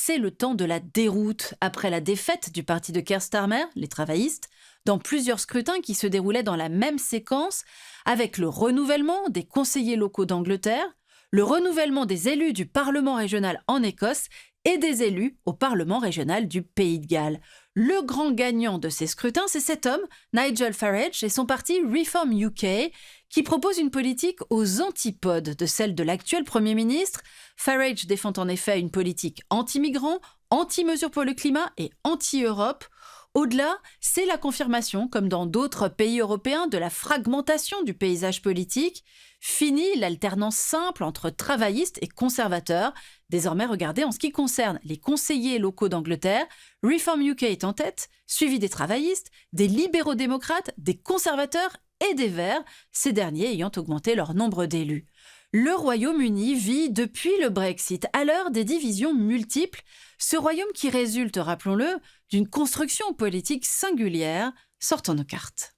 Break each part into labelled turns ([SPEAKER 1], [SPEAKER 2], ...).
[SPEAKER 1] c'est le temps de la déroute après la défaite du parti de Keir Starmer, les travaillistes, dans plusieurs scrutins qui se déroulaient dans la même séquence, avec le renouvellement des conseillers locaux d'Angleterre, le renouvellement des élus du Parlement régional en Écosse et des élus au Parlement régional du Pays de Galles. Le grand gagnant de ces scrutins, c'est cet homme, Nigel Farage, et son parti Reform UK, qui propose une politique aux antipodes de celle de l'actuel Premier ministre. Farage défend en effet une politique anti-migrants, anti-mesures pour le climat et anti-Europe. Au-delà, c'est la confirmation, comme dans d'autres pays européens, de la fragmentation du paysage politique. Fini l'alternance simple entre travaillistes et conservateurs. Désormais regardez en ce qui concerne les conseillers locaux d'Angleterre, Reform UK est en tête, suivi des travaillistes, des libéraux-démocrates, des conservateurs et des Verts, ces derniers ayant augmenté leur nombre d'élus. Le Royaume-Uni vit depuis le Brexit à l'heure des divisions multiples, ce royaume qui résulte, rappelons-le, d'une construction politique singulière sortant nos cartes.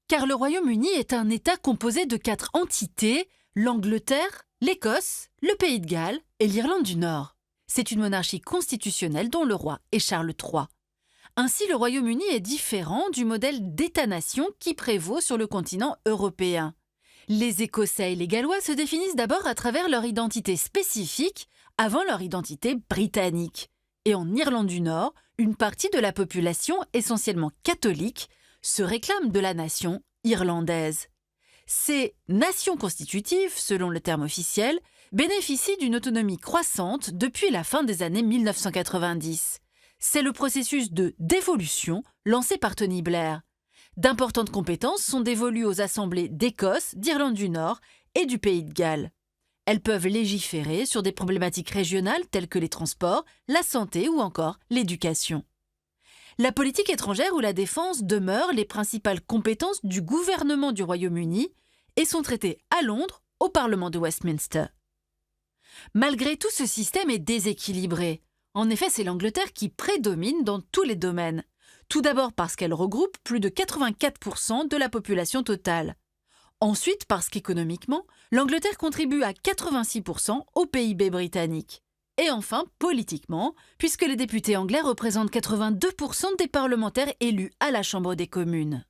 [SPEAKER 1] Car le Royaume-Uni est un État composé de 4 entités, l'Angleterre, l'Écosse, le Pays de Galles et l'Irlande du Nord. C'est une monarchie constitutionnelle dont le roi est Charles III. Ainsi, le Royaume-Uni est différent du modèle d'État-nation qui prévaut sur le continent européen. Les Écossais et les Gallois se définissent d'abord à travers leur identité spécifique avant leur identité britannique. Et en Irlande du Nord, une partie de la population, essentiellement catholique, se réclame de la nation irlandaise. Ces nations constitutives, selon le terme officiel, bénéficient d'une autonomie croissante depuis la fin des années 1990. C'est le processus de dévolution lancé par Tony Blair. D'importantes compétences sont dévolues aux assemblées d'Écosse, d'Irlande du Nord et du Pays de Galles. Elles peuvent légiférer sur des problématiques régionales telles que les transports, la santé ou encore l'éducation. La politique étrangère ou la défense demeurent les principales compétences du gouvernement du Royaume-Uni et sont traitées à Londres, au Parlement de Westminster. Malgré tout, ce système est déséquilibré. En effet, c'est l'Angleterre qui prédomine dans tous les domaines. Tout d'abord parce qu'elle regroupe plus de 84% de la population totale. Ensuite parce qu'économiquement, l'Angleterre contribue à 86% au PIB britannique. Et enfin, politiquement, puisque les députés anglais représentent 82% des parlementaires élus à la Chambre des communes.